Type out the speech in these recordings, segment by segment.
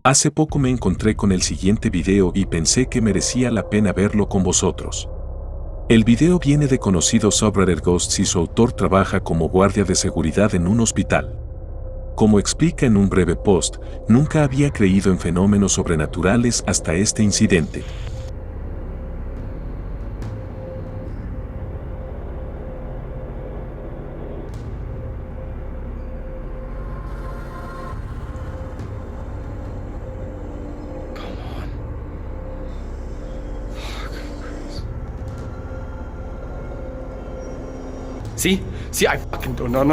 Hace poco me encontré con el siguiente video y pensé que merecía la pena verlo con vosotros. El video viene de conocido subreddit Ghosts y su autor trabaja como guardia de seguridad en un hospital. Como explica en un breve post, nunca había creído en fenómenos sobrenaturales hasta este incidente. See, I fucking do. No.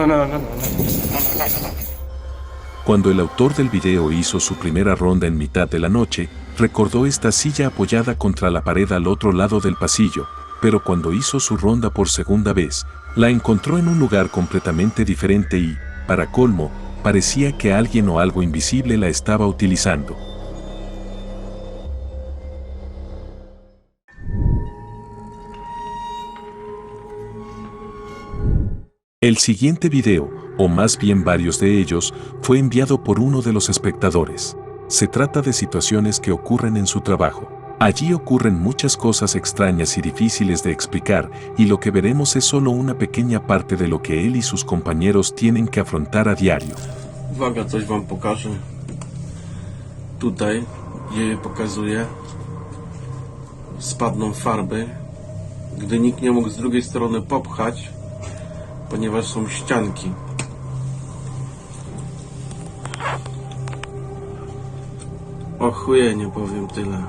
Cuando el autor del video hizo su primera ronda en mitad de la noche, recordó esta silla apoyada contra la pared al otro lado del pasillo, pero cuando hizo su ronda por segunda vez, la encontró en un lugar completamente diferente y, para colmo, parecía que alguien o algo invisible la estaba utilizando. El siguiente video, o más bien varios de ellos, fue enviado por uno de los espectadores. Se trata de situaciones que ocurren en su trabajo. Allí ocurren muchas cosas extrañas y difíciles de explicar, y lo que veremos es solo una pequeña parte de lo que él y sus compañeros tienen que afrontar a diario. Uwaga, coś wam pokażę. Tutaj, gdzie pokazuję, spadną farby, gdy nikt nie mógł z drugiej strony popchać, ponieważ są ścianki. Ochujenie, powiem tyle.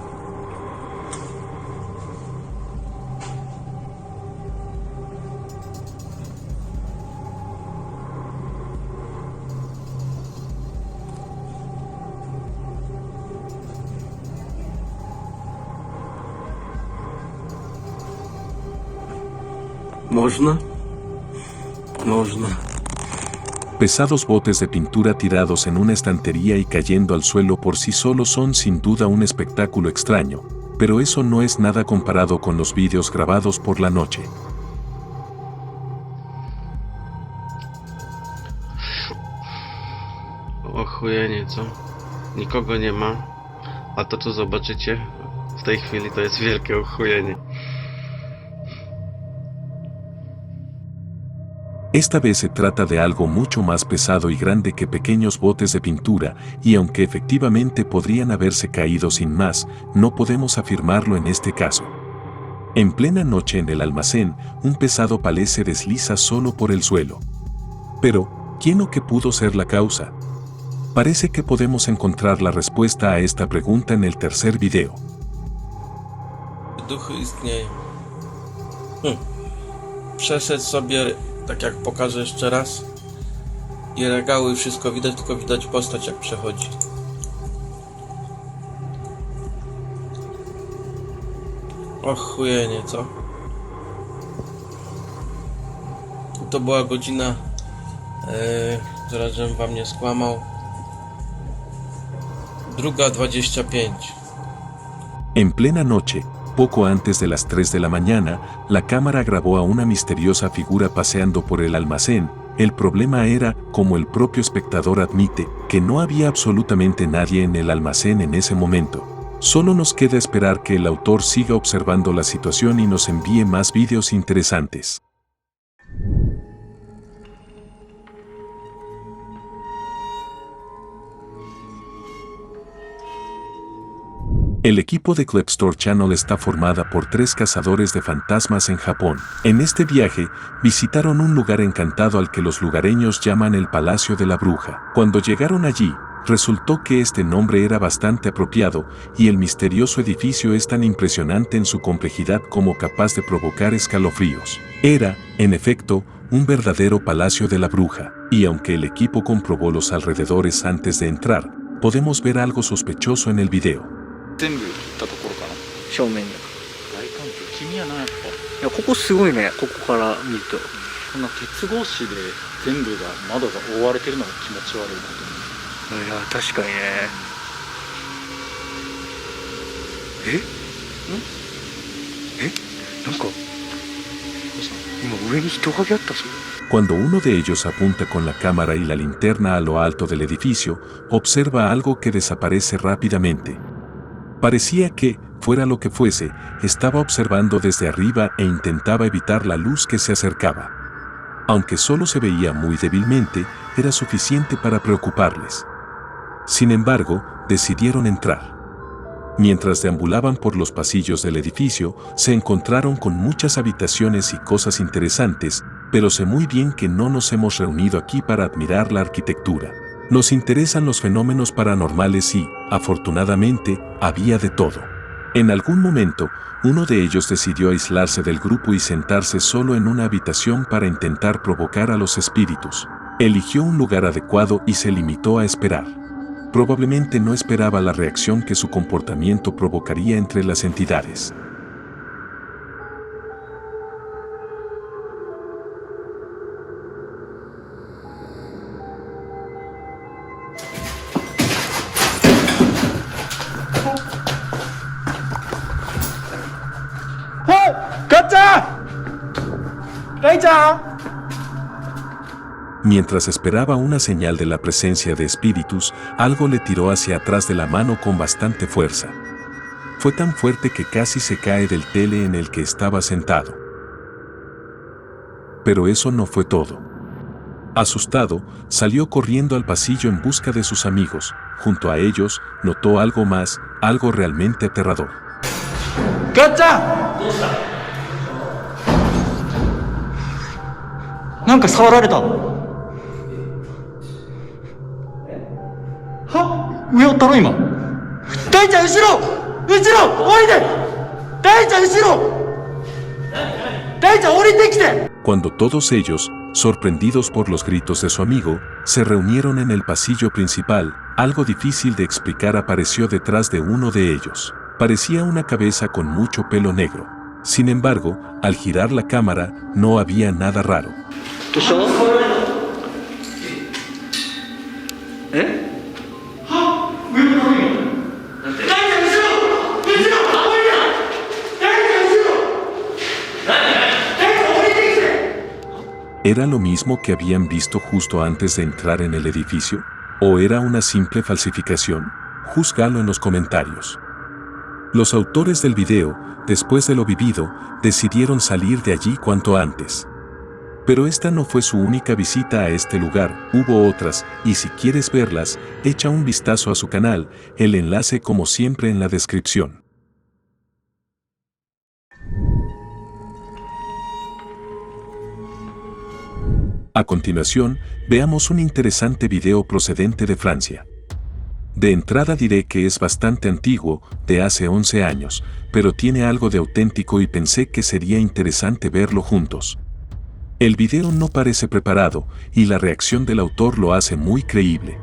Można? Można. Pesados botes de pintura tirados en una estantería y cayendo al suelo por sí solos son sin duda un espectáculo extraño, pero eso no es nada comparado con los vídeos grabados por la noche. Ochujenie, co? Nikogo nie ma, a to co zobaczycie w tej chwili to jest wielkie ochujenie. Esta vez se trata de algo mucho más pesado y grande que pequeños botes de pintura, y aunque efectivamente podrían haberse caído sin más, no podemos afirmarlo en este caso. En plena noche en el almacén, un pesado palé se desliza solo por el suelo. Pero, ¿quién o qué pudo ser la causa? Parece que podemos encontrar la respuesta a esta pregunta en el tercer video. Duchy istnieją. Przeszedł sobie, tak jak pokażę jeszcze raz, i regały, wszystko widać, tylko widać postać jak przechodzi. Ochujenie, co? To była godzina, zaraz żebym wam nie skłamał, 2:25. En plena noche, poco antes de las 3 de la mañana, la cámara grabó a una misteriosa figura paseando por el almacén. El problema era, como el propio espectador admite, que no había absolutamente nadie en el almacén en ese momento. Solo nos queda esperar que el autor siga observando la situación y nos envíe más vídeos interesantes. El equipo de Klepstore Channel está formada por 3 cazadores de fantasmas en Japón. En este viaje, visitaron un lugar encantado al que los lugareños llaman el Palacio de la Bruja. Cuando llegaron allí, resultó que este nombre era bastante apropiado y el misterioso edificio es tan impresionante en su complejidad como capaz de provocar escalofríos. Era, en efecto, un verdadero Palacio de la Bruja, y aunque el equipo comprobó los alrededores antes de entrar, podemos ver algo sospechoso en el video. 全部行ったところかな。正面に。大関係君やなやっぱ。いや、ここすごいね、ここから見ると。こんな鉄格子で全部が窓が覆われてるのが気持ち悪いなと思う。いや、確かにね。えなんか、どうしたの？今上に人影あったぞ。 Cuando uno de ellos apunta con la cámara y la linterna a lo alto del edificio, observa algo que desaparece rápidamente. Parecía que, fuera lo que fuese, estaba observando desde arriba e intentaba evitar la luz que se acercaba. Aunque solo se veía muy débilmente, era suficiente para preocuparles. Sin embargo, decidieron entrar. Mientras deambulaban por los pasillos del edificio, se encontraron con muchas habitaciones y cosas interesantes, pero sé muy bien que no nos hemos reunido aquí para admirar la arquitectura. Nos interesan los fenómenos paranormales y, afortunadamente, había de todo. En algún momento, uno de ellos decidió aislarse del grupo y sentarse solo en una habitación para intentar provocar a los espíritus. Eligió un lugar adecuado y se limitó a esperar. Probablemente no esperaba la reacción que su comportamiento provocaría entre las entidades. Mientras esperaba una señal de la presencia de espíritus, algo le tiró hacia atrás de la mano con bastante fuerza. Fue tan fuerte que casi se cae del tele en el que estaba sentado. Pero eso no fue todo. Asustado, salió corriendo al pasillo en busca de sus amigos. Junto a ellos, notó algo más, algo realmente aterrador. ¡Gacha! なんか触られた。は？上おったろ今。大ちゃん後ろ！後ろ！降りて！大ちゃん後ろ！大ちゃん降りてきて！ Cuando todos ellos, sorprendidos por los gritos de su amigo, se reunieron en el pasillo principal, algo difícil de explicar apareció detrás de uno de ellos. Parecía una cabeza con mucho pelo negro. Sin embargo, al girar la cámara, no había nada raro. ¿Qué está? ¿Eh? ¿Era lo mismo que habían visto justo antes de entrar en el edificio? ¿O era una simple falsificación? Júzgalo en los comentarios. Los autores del video, después de lo vivido, decidieron salir de allí cuanto antes. Pero esta no fue su única visita a este lugar, hubo otras, y si quieres verlas, echa un vistazo a su canal, el enlace como siempre en la descripción. A continuación, veamos un interesante video procedente de Francia. De entrada diré que es bastante antiguo, de hace 11 años, pero tiene algo de auténtico y pensé que sería interesante verlo juntos. El video no parece preparado, y la reacción del autor lo hace muy creíble.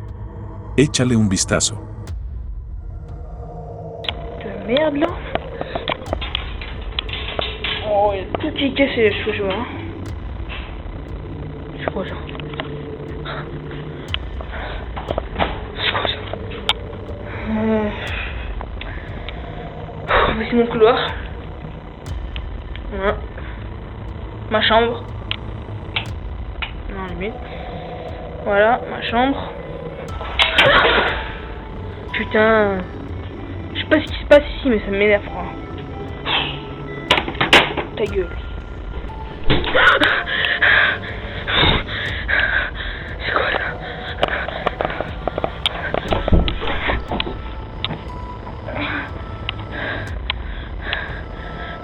Échale un vistazo. De merde là. Oh, il y a tout qui est cassé, je te jure. C'est quoi ça? C'est quoi ça? Voici mon couloir. Voilà. Ma chambre. Non, limite. Voilà, ma chambre. Putain. Je sais pas ce qui se passe ici, mais ça m'énerve, quoi. Ta gueule. C'est quoi ça?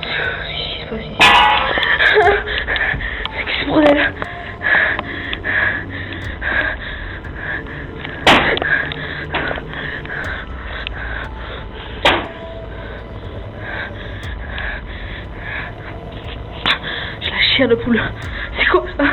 Qu'est-ce qui se passe ici? C'est que ce bordel? J'ai la chair de poule. C'est quoi ça?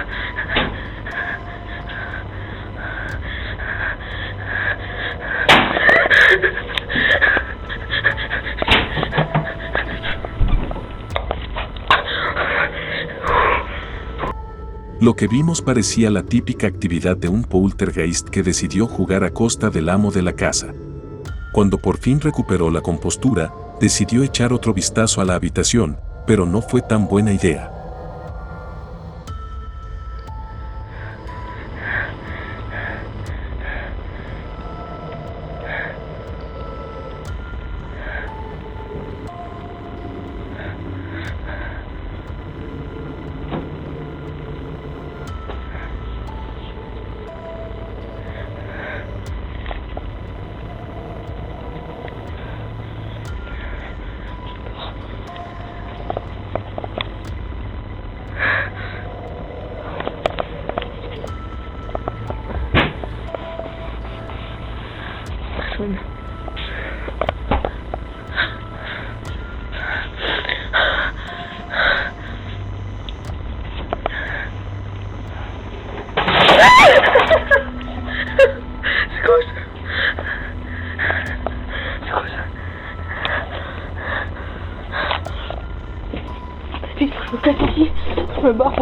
Lo que vimos parecía la típica actividad de un poltergeist que decidió jugar a costa del amo de la casa. Cuando por fin recuperó la compostura, decidió echar otro vistazo a la habitación, pero no fue tan buena idea.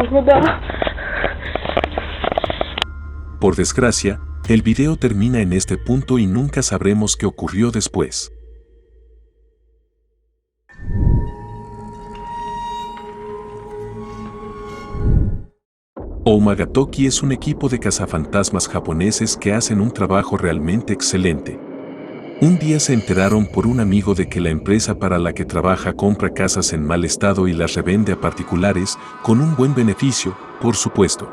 Faut que je me barre. Por desgracia, el video termina en este punto y nunca sabremos qué ocurrió después. Oumagatoki es un equipo de cazafantasmas japoneses que hacen un trabajo realmente excelente. Un día se enteraron por un amigo de que la empresa para la que trabaja compra casas en mal estado y las revende a particulares, con un buen beneficio, por supuesto.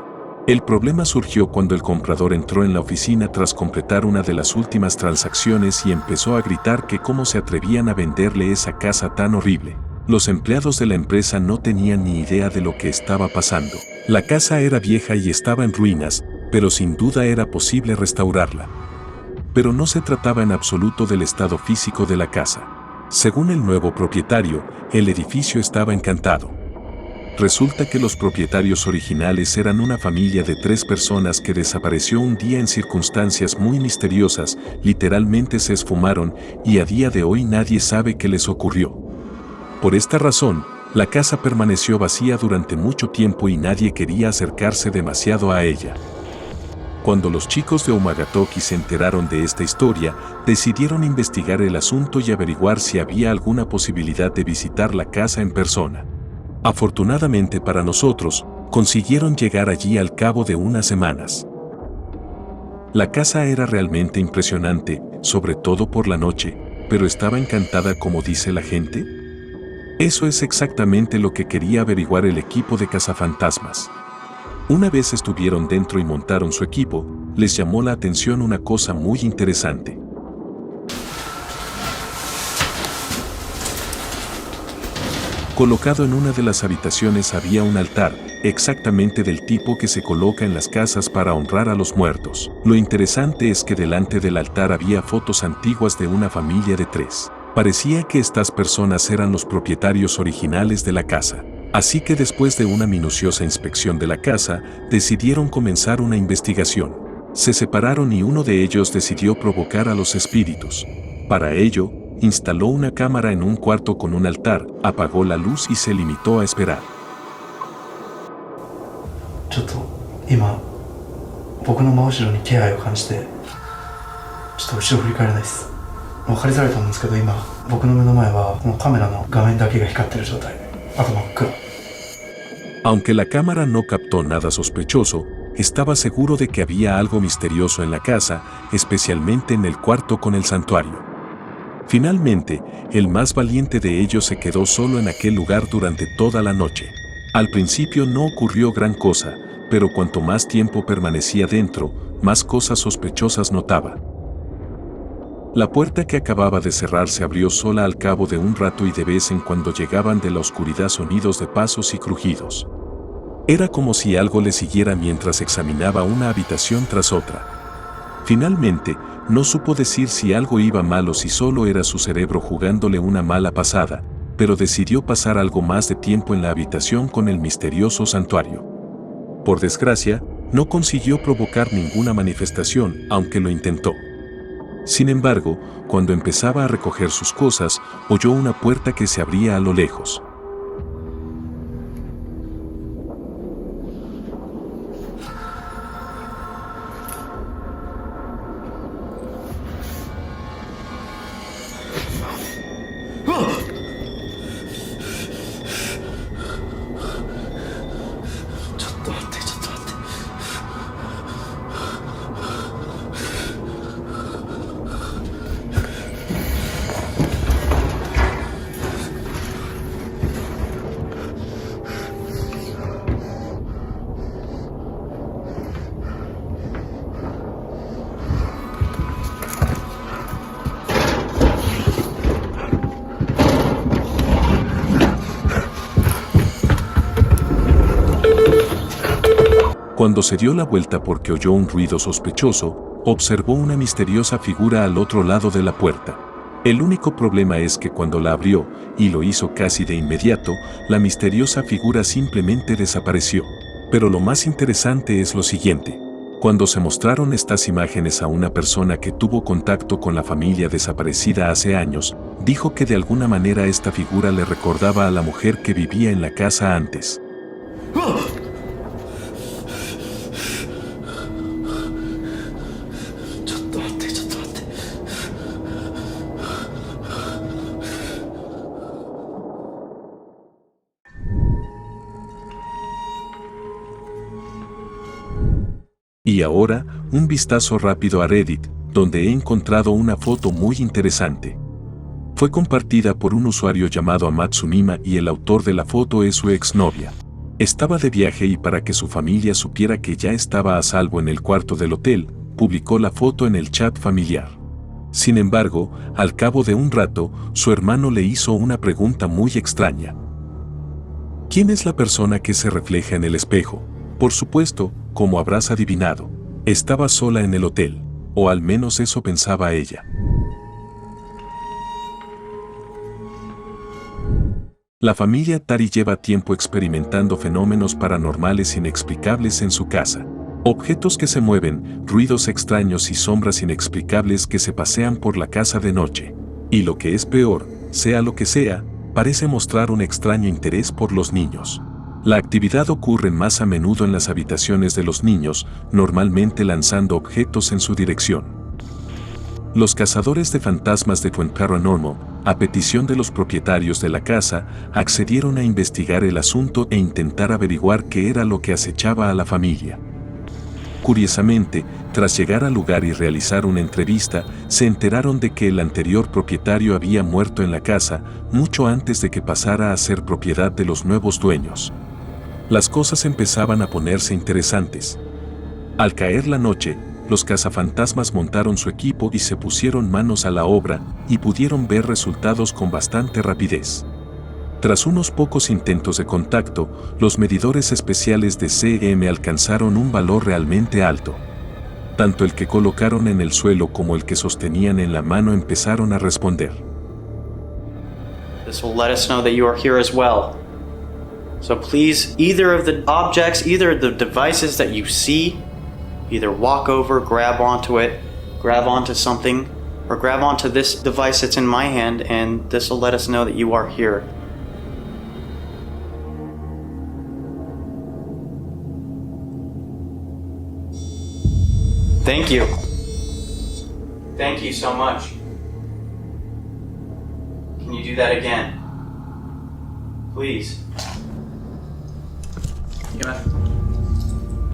El problema surgió cuando el comprador entró en la oficina tras completar una de las últimas transacciones y empezó a gritar que cómo se atrevían a venderle esa casa tan horrible. Los empleados de la empresa no tenían ni idea de lo que estaba pasando. La casa era vieja y estaba en ruinas, pero sin duda era posible restaurarla. Pero no se trataba en absoluto del estado físico de la casa. Según el nuevo propietario, el edificio estaba encantado. Resulta que los propietarios originales eran una familia de 3 personas que desapareció un día en circunstancias muy misteriosas, literalmente se esfumaron y a día de hoy nadie sabe qué les ocurrió. Por esta razón, la casa permaneció vacía durante mucho tiempo y nadie quería acercarse demasiado a ella. Cuando los chicos de Oumagatoki se enteraron de esta historia, decidieron investigar el asunto y averiguar si había alguna posibilidad de visitar la casa en persona. Afortunadamente para nosotros, consiguieron llegar allí al cabo de unas semanas. La casa era realmente impresionante, sobre todo por la noche, pero estaba encantada como dice la gente. Eso es exactamente lo que quería averiguar el equipo de cazafantasmas. Una vez estuvieron dentro y montaron su equipo, les llamó la atención una cosa muy interesante. Colocado en una de las habitaciones había un altar, exactamente del tipo que se coloca en las casas para honrar a los muertos. Lo interesante es que delante del altar había fotos antiguas de una familia de 3. Parecía que estas personas eran los propietarios originales de la casa. Así que después de una minuciosa inspección de la casa, decidieron comenzar una investigación. Se separaron y uno de ellos decidió provocar a los espíritus. Para ello, instaló una cámara en un cuarto con un altar, apagó la luz y se limitó a esperar. ちょっと今僕の真後ろに気配を感じてちょっと後ろ振り返れないです。分かりづらいと思うんですけど今僕の目の前はこのカメラの画面だけが光ってる状態、あと真っ暗。 Aunque la cámara no captó nada sospechoso, estaba seguro de que había algo misterioso en la casa, especialmente en el cuarto con el santuario. Finalmente, el más valiente de ellos se quedó solo en aquel lugar durante toda la noche. Al principio no ocurrió gran cosa, pero cuanto más tiempo permanecía dentro, más cosas sospechosas notaba. La puerta que acababa de cerrar se abrió sola al cabo de un rato y de vez en cuando llegaban de la oscuridad sonidos de pasos y crujidos. Era como si algo le siguiera mientras examinaba una habitación tras otra. Finalmente, no supo decir si algo iba mal o si solo era su cerebro jugándole una mala pasada, pero decidió pasar algo más de tiempo en la habitación con el misterioso santuario. Por desgracia, no consiguió provocar ninguna manifestación, aunque lo intentó. Sin embargo, cuando empezaba a recoger sus cosas, oyó una puerta que se abría a lo lejos. Cuando se dio la vuelta porque oyó un ruido sospechoso, observó una misteriosa figura al otro lado de la puerta. El único problema es que cuando la abrió, y lo hizo casi de inmediato, la misteriosa figura simplemente desapareció. Pero lo más interesante es lo siguiente. Cuando se mostraron estas imágenes a una persona que tuvo contacto con la familia desaparecida hace años, dijo que de alguna manera esta figura le recordaba a la mujer que vivía en la casa antes. Y ahora, un vistazo rápido a Reddit, donde he encontrado una foto muy interesante. Fue compartida por un usuario llamado Amatsunima y el autor de la foto es su exnovia. Estaba de viaje y para que su familia supiera que ya estaba a salvo en el cuarto del hotel, publicó la foto en el chat familiar. Sin embargo, al cabo de un rato, su hermano le hizo una pregunta muy extraña. ¿Quién es la persona que se refleja en el espejo? Por supuesto, como habrás adivinado, estaba sola en el hotel, o al menos eso pensaba ella. La familia Tari lleva tiempo experimentando fenómenos paranormales inexplicables en su casa. Objetos que se mueven, ruidos extraños y sombras inexplicables que se pasean por la casa de noche. Y lo que es peor, sea lo que sea, parece mostrar un extraño interés por los niños. La actividad ocurre más a menudo en las habitaciones de los niños, normalmente lanzando objetos en su dirección. Los cazadores de fantasmas de Twin Paranormal, a petición de los propietarios de la casa, accedieron a investigar el asunto e intentar averiguar qué era lo que acechaba a la familia. Curiosamente, tras llegar al lugar y realizar una entrevista, se enteraron de que el anterior propietario había muerto en la casa mucho antes de que pasara a ser propiedad de los nuevos dueños. Las cosas empezaban a ponerse interesantes. Al caer la noche, los cazafantasmas montaron su equipo y se pusieron manos a la obra y pudieron ver resultados con bastante rapidez. Tras unos pocos intentos de contacto, los medidores especiales de CM alcanzaron un valor realmente alto. Tanto el que colocaron en el suelo como el que sostenían en la mano empezaron a responder. This will let us know that you are here as well. So please, either of the objects, either of the devices that you see, either walk over, grab onto it, grab onto something, or grab onto this device that's in my hand, and this will let us know that you are here. Thank you. Thank you so much. Can you do that again? Please.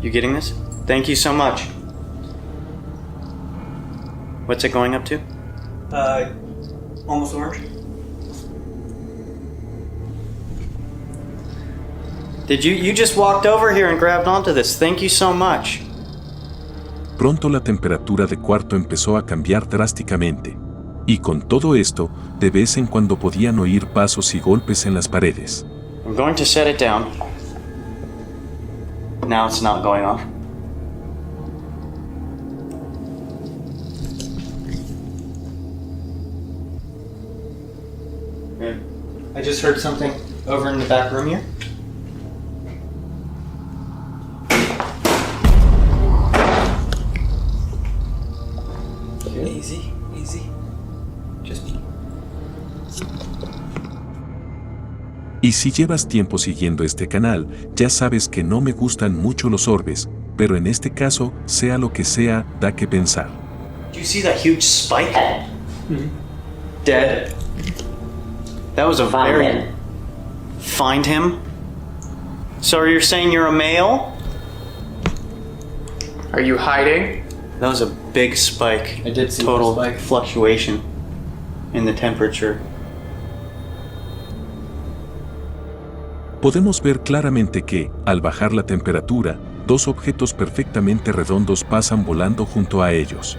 You getting this? Thank you so much. What's it going up to? Almost orange. Did you just walked over here and grabbed onto this? Thank you so much. Pronto la temperatura de cuarto empezó a cambiar drásticamente. Y con todo esto, de vez en cuando podían oír pasos y golpes en las paredes. I'm going to set it down. Now it's not going off. Okay. I just heard something over in the back room here. Easy, easy. Just... Y si llevas tiempo siguiendo este canal, ya sabes que no me gustan mucho los orbes, pero en este caso, sea lo que sea, da que pensar. Do you see that huge spike? Dead. That was a very... Find him? So you're saying you're a male? Are you hiding? That was a big spike. I did see total the spike. fluctuation in the temperature. Podemos ver claramente que, al bajar la temperatura, dos objetos perfectamente redondos pasan volando junto a ellos.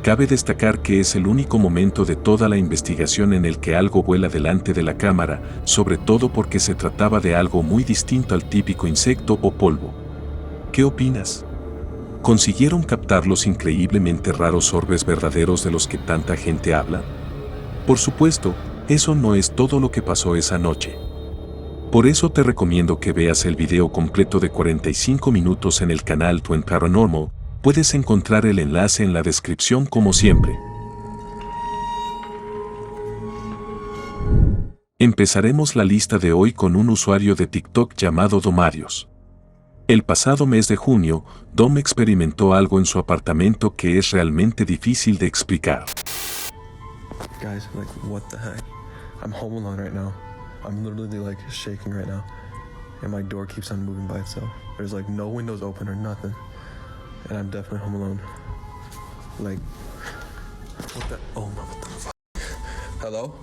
Cabe destacar que es el único momento de toda la investigación en el que algo vuela delante de la cámara, sobre todo porque se trataba de algo muy distinto al típico insecto o polvo. ¿Qué opinas? ¿Consiguieron captar los increíblemente raros orbes verdaderos de los que tanta gente habla? Por supuesto, eso no es todo lo que pasó esa noche. Por eso te recomiendo que veas el video completo de 45 minutos en el canal Twin Paranormal, puedes encontrar el enlace en la descripción como siempre. Empezaremos la lista de hoy con un usuario de TikTok llamado Domarios. El pasado mes de junio, Dom experimentó algo en su apartamento que es realmente difícil de explicar. Guys, like, what the heck? I'm home alone right now. I'm literally like shaking right now. And my door keeps on moving by itself. There's like no windows open or nothing. And I'm definitely home alone. Like, what the? Oh my, what the fuck? Hello?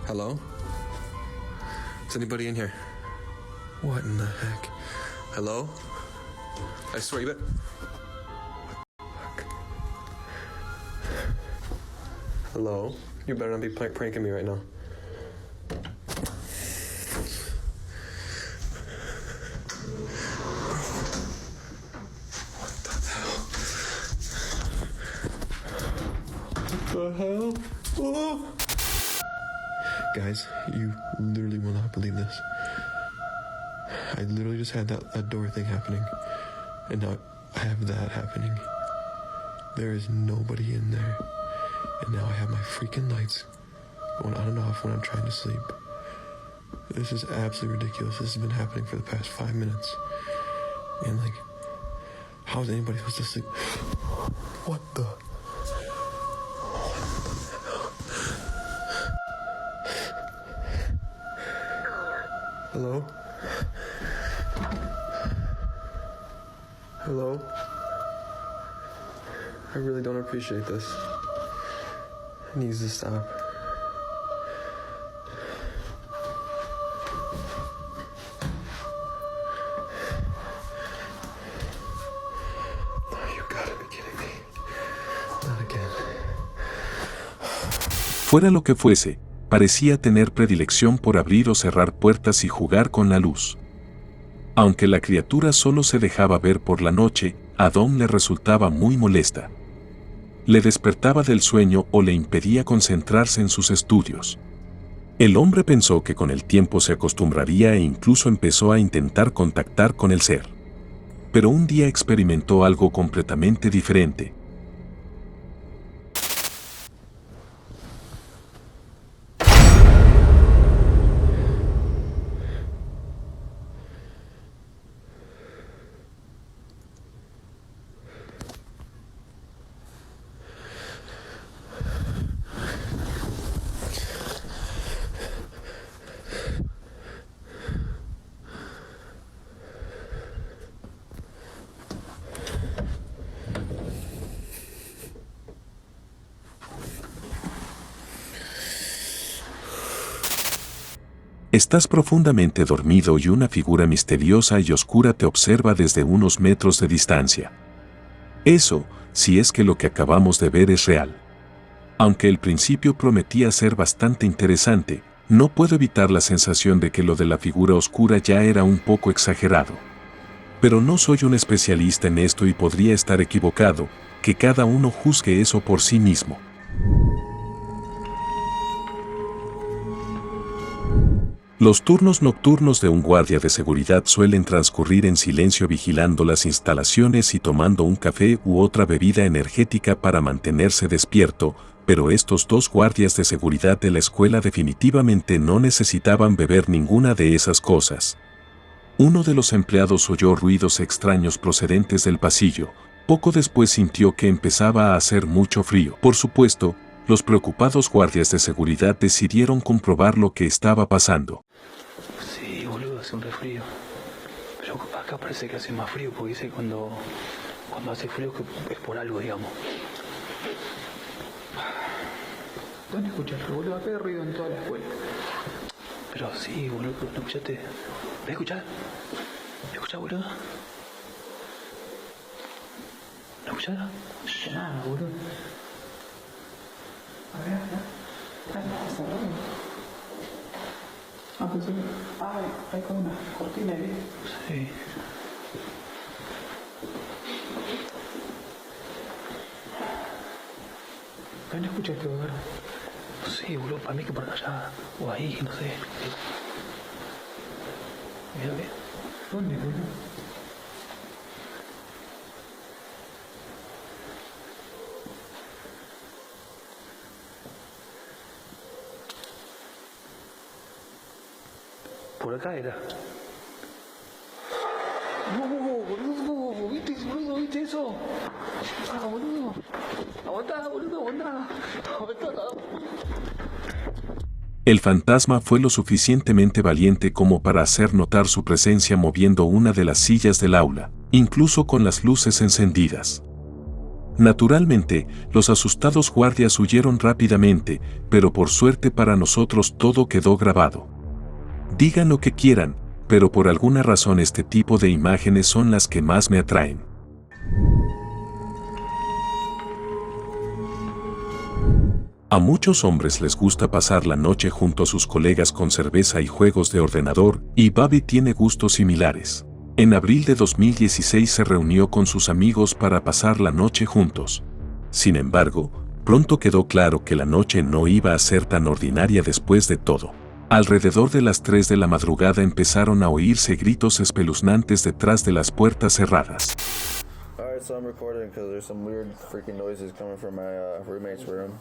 Hello? Is anybody in here? What in the heck? Hello? I swear you bet. What the fuck? Hello? You better not be pranking me right now. What the hell? Oh. Guys, you literally will not believe this. I literally just had that door thing happening, and now I have that happening. There is nobody in there, and now I have my freaking lights going on and off when I'm trying to sleep. This is absolutely ridiculous. This has been happening for the past 5 minutes. And like, how is anybody supposed to sleep? What the? Hello? Hello? I really don't appreciate this. It needs to stop. You gotta be kidding me. Not again. Fuera lo que fuese, parecía tener predilección por abrir o cerrar puertas y jugar con la luz. Aunque la criatura solo se dejaba ver por la noche, a Dom le resultaba muy molesta. Le despertaba del sueño o le impedía concentrarse en sus estudios. El hombre pensó que con el tiempo se acostumbraría e incluso empezó a intentar contactar con el ser. Pero un día experimentó algo completamente diferente. Estás profundamente dormido y una figura misteriosa y oscura te observa desde unos metros de distancia. Eso, si es que lo que acabamos de ver es real. Aunque el principio prometía ser bastante interesante, no puedo evitar la sensación de que lo de la figura oscura ya era un poco exagerado. Pero no soy un especialista en esto y podría estar equivocado, que cada uno juzgue eso por sí mismo. Los turnos nocturnos de un guardia de seguridad suelen transcurrir en silencio vigilando las instalaciones y tomando un café u otra bebida energética para mantenerse despierto, pero estos dos guardias de seguridad de la escuela definitivamente no necesitaban beber ninguna de esas cosas. Uno de los empleados oyó ruidos extraños procedentes del pasillo. Poco después sintió que empezaba a hacer mucho frío. Por supuesto, los preocupados guardias de seguridad decidieron comprobar lo que estaba pasando. Sí, boludo, hace un resfrío. Pero acá parece que hace más frío, porque dice cuando hace frío que es por algo, digamos. ¿Dónde escuchas, boludo? Acá hay ruido en toda la escuela. Pero sí, boludo, ¿no escuchaste? ¿Me escuchás? ¿Me escuchás, boludo? ¿No escuchás? Nada, boludo. A ver, ah, pensé que... hay como una cortina ahí. Sí. ¿No escuchaste, boludo? Sí, boludo, para mí que por allá, o ahí, no sé. Mira, mira. ¿Dónde, boludo? Por acá era. No, boludo, ¿viste eso? Ah, boludo. Aguantá, boludo, aguantá. El fantasma fue lo suficientemente valiente como para hacer notar su presencia moviendo una de las sillas del aula. incluso con las luces encendidas. Naturalmente, los asustados guardias huyeron rápidamente, pero por suerte para nosotros todo quedó grabado. Digan lo que quieran, pero por alguna razón este tipo de imágenes son las que más me atraen. A muchos hombres les gusta pasar la noche junto a sus colegas con cerveza y juegos de ordenador, y Bobby tiene gustos similares. En abril de 2016 se reunió con sus amigos para pasar la noche juntos. Sin embargo, pronto quedó claro que la noche no iba a ser tan ordinaria después de todo. Alrededor de las 3 de la madrugada empezaron a oírse gritos espeluznantes detrás de las puertas cerradas. Alright, so I'm recording because there's some weird freaking noises coming from my roommate's room.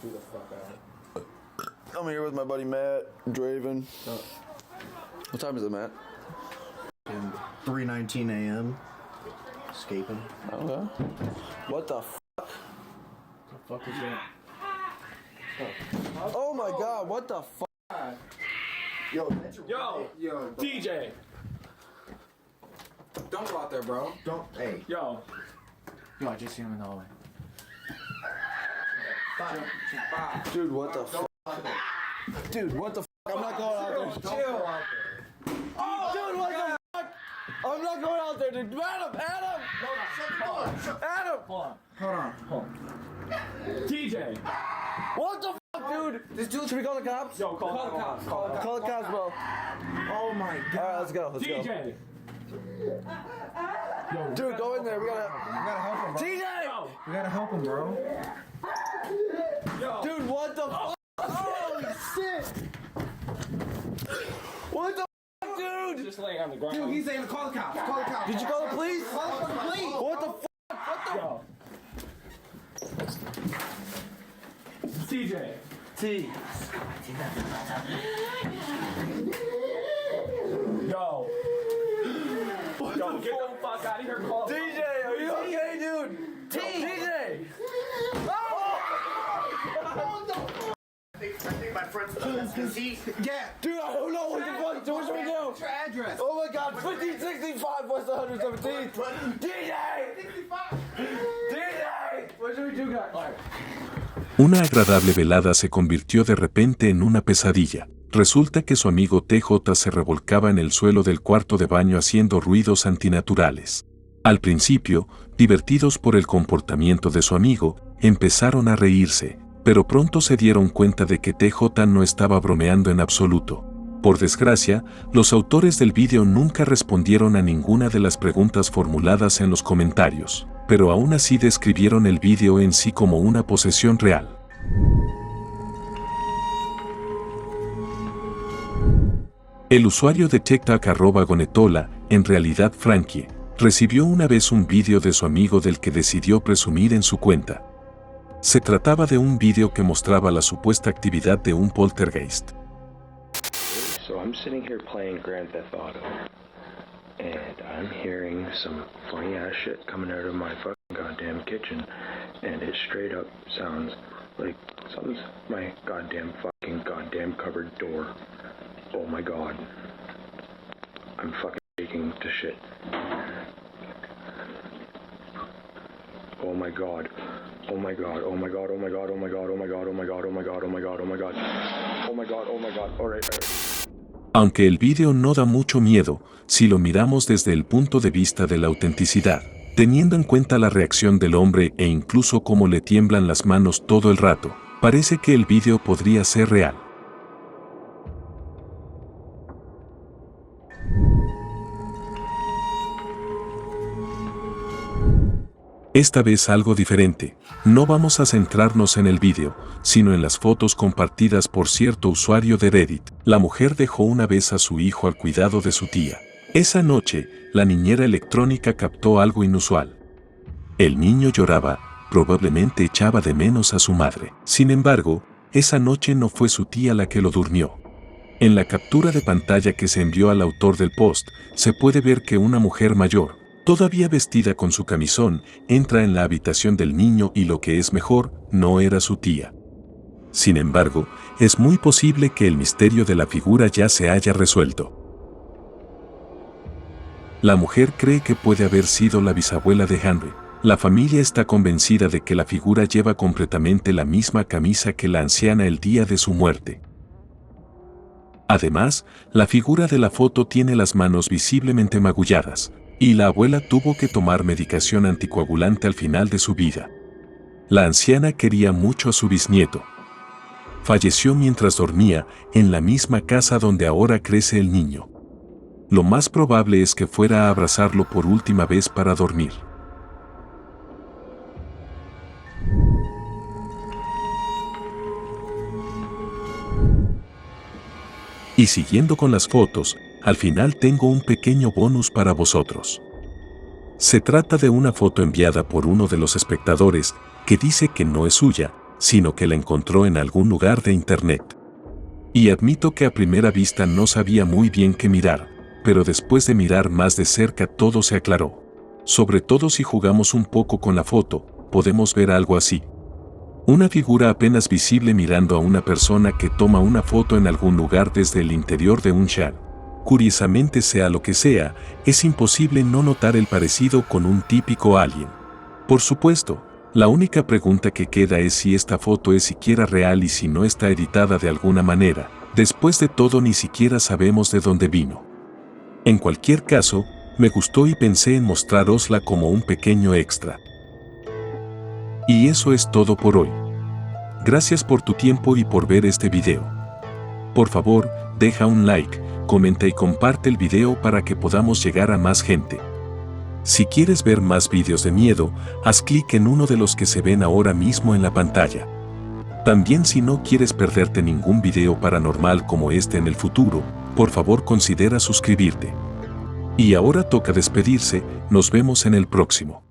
I'm here with my buddy Matt, Draven. What time is it, Matt? 3:19 a.m. Escaping. Okay. What the fuck? The fuck is that? Oh my god, what the fuck? Yo, DJ. don't go out there, bro. Don't. Hey. Yo, I just see him in the hallway. Dude, what the fuck? Dude, what the fuck? I'm not going out there. Chill. Oh, dude, what the fuck? I'm not going out there, dude. Adam! Adam! Hold on. DJ. What the fuck, dude? Should we call the cops? Yo, call the cops. Call the cops, bro. Oh my god. Alright, let's go. Let's go. DJ. Dude, go in there. We gotta help him, bro. TJ! We gotta help him, bro. Dude, what the fuck? Holy shit! What the fuck, dude? Just laying on the ground. Dude, he's saying call the cops. Call the cops. Did you call the police? Call the police. What the fuck? Yo. TJ. T. Yo. Yo, get the fuck out of here. Call DJ, are you okay, dude? DJ! I think my friend's because he. Yeah. Dude, I don't know what the fuck. What should we do? What's your address? Oh my god, 1565 West 117th. DJ! DJ! What should we do, guys? Una agradable velada se convirtió de repente en una pesadilla. Resulta que su amigo TJ se revolcaba en el suelo del cuarto de baño haciendo ruidos antinaturales. Al principio, divertidos por el comportamiento de su amigo, empezaron a reírse, pero pronto se dieron cuenta de que TJ no estaba bromeando en absoluto. Por desgracia, los autores del vídeo nunca respondieron a ninguna de las preguntas formuladas en los comentarios, pero aún así describieron el vídeo en sí como una posesión real. El usuario de TikTok @gonetola, en realidad Frankie, recibió una vez un vídeo de su amigo del que decidió presumir en su cuenta. Se trataba de un vídeo que mostraba la supuesta actividad de un poltergeist. So I'm sitting here playing Grand Theft Auto, and I'm hearing some funny ass shit coming out of my fucking goddamn kitchen, and it straight up sounds like something's my goddamn cupboard door. Oh my god. I'm fucking shaking to shit. Oh my god. Oh my god. Oh my god. Oh my god. Oh my god. Oh my god. Oh my god. Oh my god. Oh my god. Oh my god. Oh my god. Oh my god. Alright. Aunque el vídeo no da mucho miedo, si lo miramos desde el punto de vista de la autenticidad, teniendo en cuenta la reacción del hombre e incluso cómo le tiemblan las manos todo el rato, parece que el vídeo podría ser real. Esta vez algo diferente. No vamos a centrarnos en el vídeo, sino en las fotos compartidas por cierto usuario de Reddit. La mujer dejó una vez a su hijo al cuidado de su tía. Esa noche, la niñera electrónica captó algo inusual. El niño lloraba, probablemente echaba de menos a su madre. Sin embargo, esa noche no fue su tía la que lo durmió. En la captura de pantalla que se envió al autor del post, se puede ver que una mujer mayor, todavía vestida con su camisón, entra en la habitación del niño y lo que es mejor, no era su tía. Sin embargo, es muy posible que el misterio de la figura ya se haya resuelto. La mujer cree que puede haber sido la bisabuela de Henry. La familia está convencida de que la figura lleva completamente la misma camisa que la anciana el día de su muerte. Además, la figura de la foto tiene las manos visiblemente magulladas, y la abuela tuvo que tomar medicación anticoagulante al final de su vida. La anciana quería mucho a su bisnieto. Falleció mientras dormía en la misma casa donde ahora crece el niño. Lo más probable es que fuera a abrazarlo por última vez para dormir. Y siguiendo con las fotos, al final tengo un pequeño bonus para vosotros. Se trata de una foto enviada por uno de los espectadores que dice que no es suya, sino que la encontró en algún lugar de internet. Y admito que a primera vista no sabía muy bien qué mirar, pero después de mirar más de cerca todo se aclaró. Sobre todo si jugamos un poco con la foto, podemos ver algo así. Una figura apenas visible mirando a una persona que toma una foto en algún lugar desde el interior de un chat. Curiosamente, sea lo que sea, es imposible no notar el parecido con un típico alien. Por supuesto, la única pregunta que queda es si esta foto es siquiera real y si no está editada de alguna manera. Después de todo, ni siquiera sabemos de dónde vino. En cualquier caso, me gustó y pensé en mostrarosla como un pequeño extra. Y eso es todo por hoy. Gracias por tu tiempo y por ver este video. Por favor, deja un like, comenta y comparte el video para que podamos llegar a más gente. Si quieres ver más videos de miedo, haz clic en uno de los que se ven ahora mismo en la pantalla. También, si no quieres perderte ningún video paranormal como este en el futuro, por favor considera suscribirte. Y ahora toca despedirse, nos vemos en el próximo.